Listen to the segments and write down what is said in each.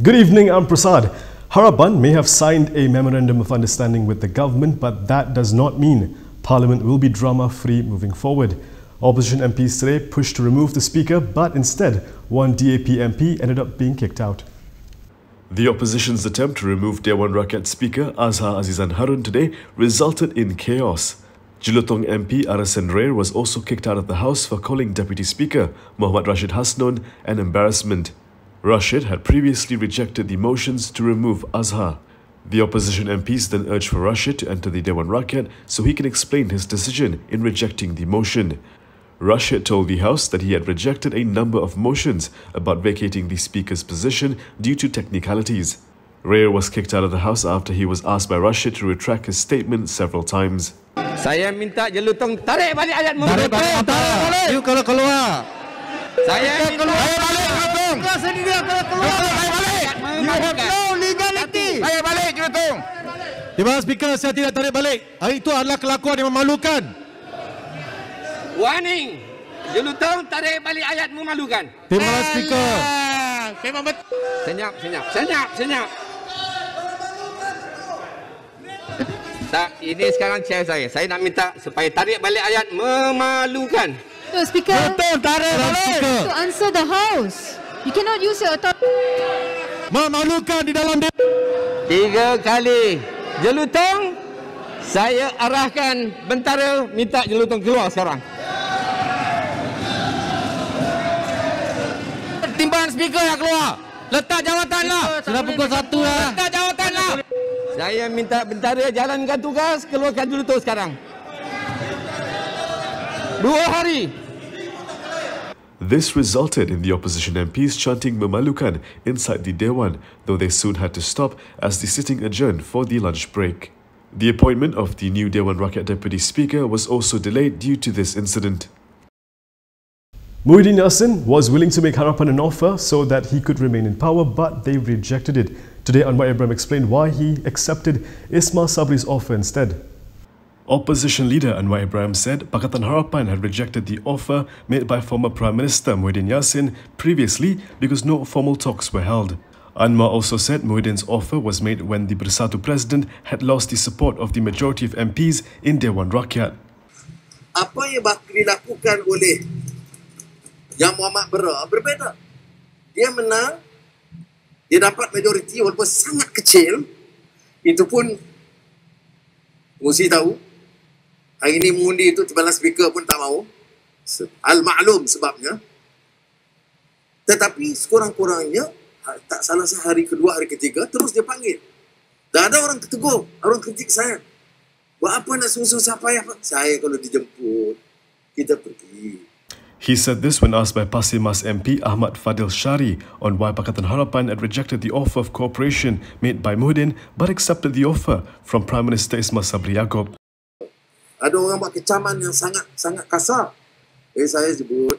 Good evening, I'm Prasad. Harapan may have signed a memorandum of understanding with the government, but that does not mean Parliament will be drama-free moving forward. Opposition MPs today pushed to remove the Speaker, but instead, one DAP MP ended up being kicked out. The opposition's attempt to remove Dewan Rakyat Speaker Azhar Azizan Harun today resulted in chaos. Jelutong MP RSN Rayer was also kicked out of the House for calling Deputy Speaker Mohd Rashid Hasnon an embarrassment. Rashid had previously rejected the motions to remove Azhar. The opposition MPs then urged for Rashid to enter the Dewan Rakyat so he can explain his decision in rejecting the motion. Rashid told the House that he had rejected a number of motions about vacating the Speaker's position due to technicalities. Rayer was kicked out of the House after he was asked by Rashid to retract his statement several times. Saya minta Jelutong tarik balik ayat memalukan. Tarik balik. You kalau keluar. Saya keluar balik Jelutong. Keluar sendiri kalau keluar. Tarik balik. You have no legality. Tarik balik Jelutong. Terima kasih Speaker, saya tidak tarik balik. Itu adalah kelakuan yang memalukan. Warning. Jelutong tarik balik ayat memalukan. Terima kasih Speaker. Senyap. Tak, ini sekarang chair saya. Saya nak minta supaya tarik balik ayat memalukan. No, Speaker. Betul, tarik balik. To answer the House. You cannot use your authority. Memalukan di dalam dia. 3 kali. Jelutong, saya arahkan bentara minta Jelutong keluar sekarang. Timbangan Speaker yang keluar. Letak jawatanlah. Sudah pukul 1 lah. Letak jawatanlah. Saya minta bentara jalankan tugas, keluarkan Jelutong sekarang. 2 hari. This resulted in the opposition MPs chanting memalukan inside the Dewan, though they soon had to stop as the sitting adjourned for the lunch break. The appointment of the new Dewan Rakyat Deputy Speaker was also delayed due to this incident. Mohd was willing to make Harapan an offer so that he could remain in power, but they rejected it. Today, Anwar Ibrahim explained why he accepted Ismail Sabri's offer instead. Opposition leader Anwar Ibrahim said Pakatan Harapan had rejected the offer made by former Prime Minister Mohd previously because no formal talks were held. Anwar also said Mohd's offer was made when the Bersatu President had lost the support of the majority of MPs in Dewan Rakyat. Apa yang dilakukan oleh Yang Muhammad berbeza. Dia menang, dia dapat majoriti walaupun sangat kecil. Itu pun mesti tahu. Hari ini mengundi itu timbalan Speaker pun tak mahu. Al-maklum sebabnya. Tetapi sekurang-kurangnya tak salah saya hari kedua, hari ketiga terus dia panggil. Dan ada orang ketegur, orang kritik saya. Buat apa nak susah-susah payah? Saya kalau dijemput, kita pergi. He said this when asked by Pasir Mas MP Ahmad Fadil Shari on why Pakatan Harapan had rejected the offer of cooperation made by Mohd but accepted the offer from Prime Minister Ismail Sabri Yaakob. Ada orang buat kecaman yang sangat kasar. Saya sebut,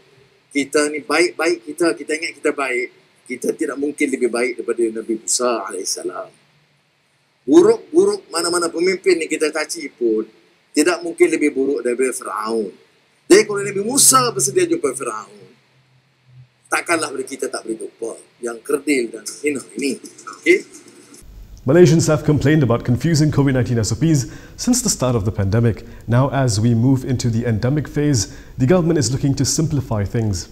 kita ni baik-baik kita ingat kita baik. Kita tidak mungkin lebih baik daripada Nabi Musa AS. Buruk-buruk mana-mana pemimpin yang kita caci pun tidak mungkin lebih buruk daripada Firaun. Jadi kalau Nabi Musa bersedia jumpa Firaun, takkanlah kita tak boleh jumpa yang kerdil dan hina ini. Okay? Malaysians have complained about confusing COVID-19 SOPs since the start of the pandemic. Now, as we move into the endemic phase, the government is looking to simplify things.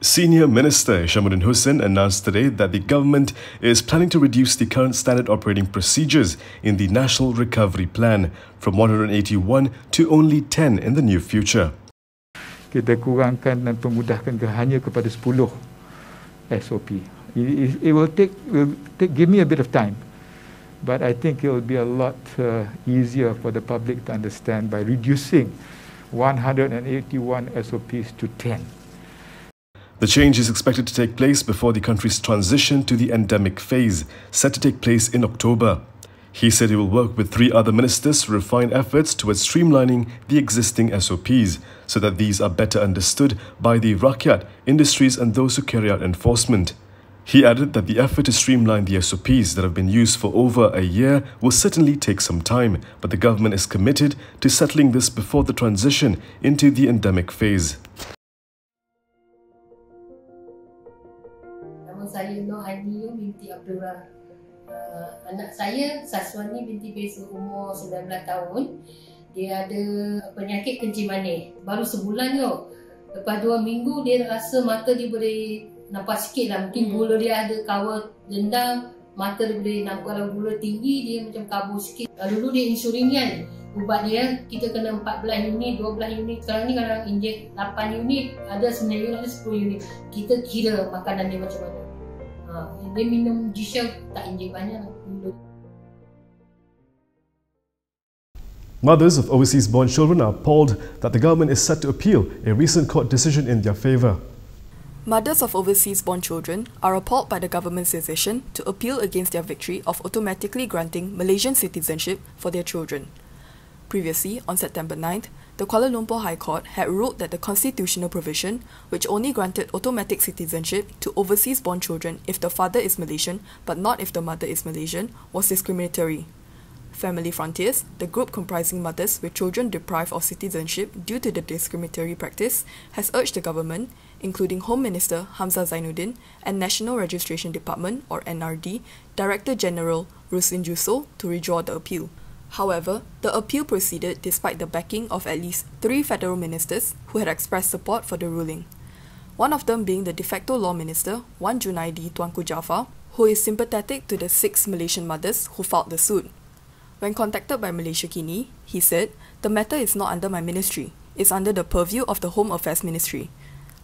Senior Minister Shamuddin Hussain announced today that the government is planning to reduce the current standard operating procedures in the National Recovery Plan from 181 to only 10 in the near future. Kita kurangkan dan pemudahkan hanya kepada 10 SOP. It will give me a bit of time, but I think it will be a lot easier for the public to understand by reducing 181 SOPs to 10. The change is expected to take place before the country's transition to the endemic phase, set to take place in October. He said he will work with 3 other ministers to refine efforts towards streamlining the existing SOPs so that these are better understood by the Rakyat, industries and those who carry out enforcement. He added that the effort to streamline the SOPs that have been used for over a year will certainly take some time, but the government is committed to settling this before the transition into the endemic phase. Saya saya Nur Aini binti Abdullah. Anak saya Saswani binti Besa umur 19 tahun. Dia ada penyakit kencing manis. Baru sebulan tu. Lepas 2 minggu dia rasa mata dia boleh nampak sikit lah. Mungkin gula dia ada kawal dendam. Mata dia boleh nampak, kalau gula tinggi dia macam kabur sikit. Dulu dia insulin kan. Ubat dia kita kena 14 unit, 12 unit. Sekarang ni kalau injek 8 unit, ada 9 unit, ada 10 unit. Kita kira makanan dia macam mana. Dia minum G-Shell tak injek banyak. Mothers of overseas-born children are appalled that the government is set to appeal a recent court decision in their favour. Mothers of overseas-born children are appalled by the government's decision to appeal against their victory of automatically granting Malaysian citizenship for their children. Previously, on September 9th, the Kuala Lumpur High Court had ruled that the constitutional provision, which only granted automatic citizenship to overseas-born children if the father is Malaysian but not if the mother is Malaysian, was discriminatory. Family Frontiers, the group comprising mothers with children deprived of citizenship due to the discriminatory practice, has urged the government, including Home Minister Hamzah Zainuddin and National Registration Department or NRD Director General Rustin Juso, to withdraw the appeal. However, the appeal proceeded despite the backing of at least 3 federal ministers who had expressed support for the ruling. One of them being the de facto law minister, Wan Junaidi Tuanku Jaafar, who is sympathetic to the 6 Malaysian mothers who filed the suit. When contacted by Malaysia Kini, he said, "The matter is not under my ministry, it's under the purview of the Home Affairs Ministry.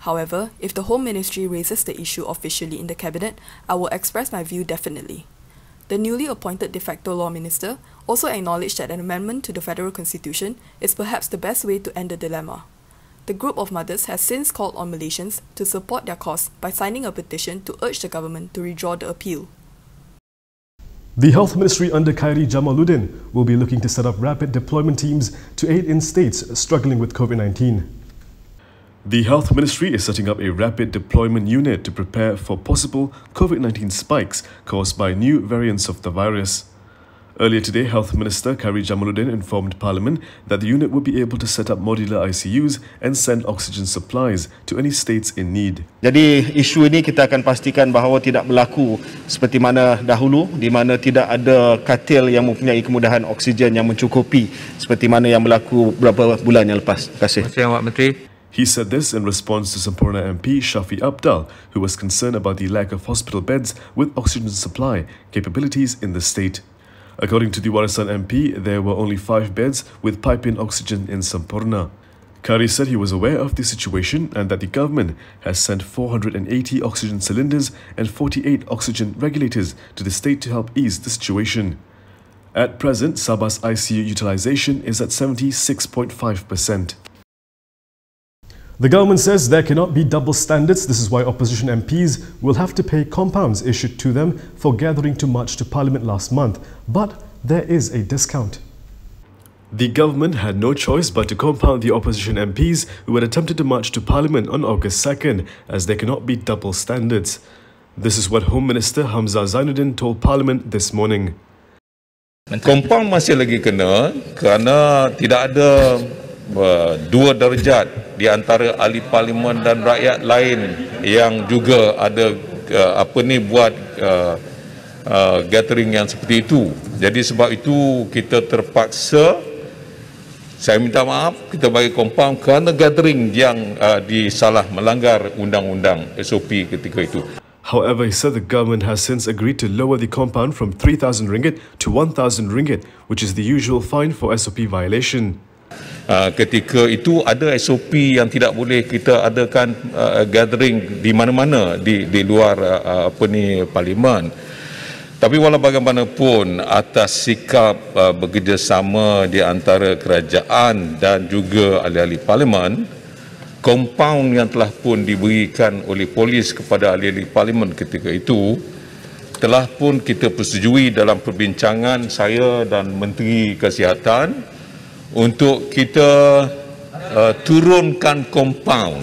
However, if the Home Ministry raises the issue officially in the Cabinet, I will express my view definitely." The newly appointed de facto law minister also acknowledged that an amendment to the federal constitution is perhaps the best way to end the dilemma. The group of mothers has since called on Malaysians to support their cause by signing a petition to urge the government to withdraw the appeal. The Health Ministry under Khairi Jamaluddin will be looking to set up rapid deployment teams to aid in states struggling with COVID-19. The Health Ministry is setting up a rapid deployment unit to prepare for possible COVID-19 spikes caused by new variants of the virus. Earlier today, Health Minister Khairi Jamaluddin informed Parliament that the unit would be able to set up modular ICUs and send oxygen supplies to any states in need. Jadi isu ini kita akan pastikan bahawa tidak berlaku seperti mana dahulu, di mana tidak ada katil yang mempunyai kemudahan oksigen yang mencukupi seperti mana yang berlaku beberapa bulan yang lepas. Terima kasih. Terima kasih, Pak Menteri. He said this in response to Sampurna MP Shafi Abdal, who was concerned about the lack of hospital beds with oxygen supply capabilities in the state. According to the RSN MP, there were only 5 beds with pipe-in oxygen in Sampurna. Khairi said he was aware of the situation and that the government has sent 480 oxygen cylinders and 48 oxygen regulators to the state to help ease the situation. At present, Sabah's ICU utilisation is at 76.5%. The government says there cannot be double standards. This is why opposition MPs will have to pay compounds issued to them for gathering to march to Parliament last month. But there is a discount. The government had no choice but to compound the opposition MPs who had attempted to march to Parliament on August 2nd, as there cannot be double standards. This is what Home Minister Hamzah Zainuddin told Parliament this morning. Compound masih lagi kena kerana tidak ada 2 darjat di antara ahli parlimen dan rakyat lain yang juga ada buat gathering yang seperti itu. Jadi sebab itu kita terpaksa, saya minta maaf, kita bagi compound kerana gathering yang disalah melanggar undang-undang SOP ketika itu. However, he said the government has since agreed to lower the compound from 3,000 ringgit to 1,000 ringgit, which is the usual fine for SOP violation. Ketika itu ada SOP yang tidak boleh kita adakan gathering di mana-mana di luar parlimen. Tapi walau bagaimanapun, atas sikap bekerjasama di antara kerajaan dan juga ahli-ahli parlimen, compound yang telah pun diberikan oleh polis kepada ahli-ahli parlimen ketika itu telah pun kita persetujui dalam perbincangan saya dan Menteri Kesihatan untuk kita turunkan compound.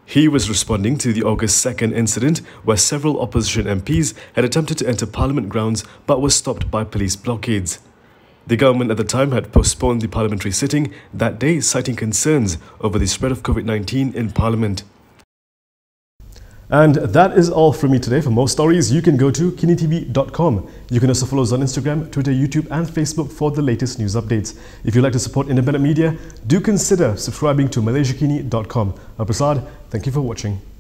He was responding to the August 2nd incident where several opposition MPs had attempted to enter Parliament grounds but were stopped by police blockades. The government at the time had postponed the parliamentary sitting that day, citing concerns over the spread of COVID-19 in Parliament. And that is all from me today. For more stories, you can go to KiniTV.com. You can also follow us on Instagram, Twitter, YouTube and Facebook for the latest news updates. If you'd like to support independent media, do consider subscribing to MalaysiaKini.com. I'm Prasad. Thank you for watching.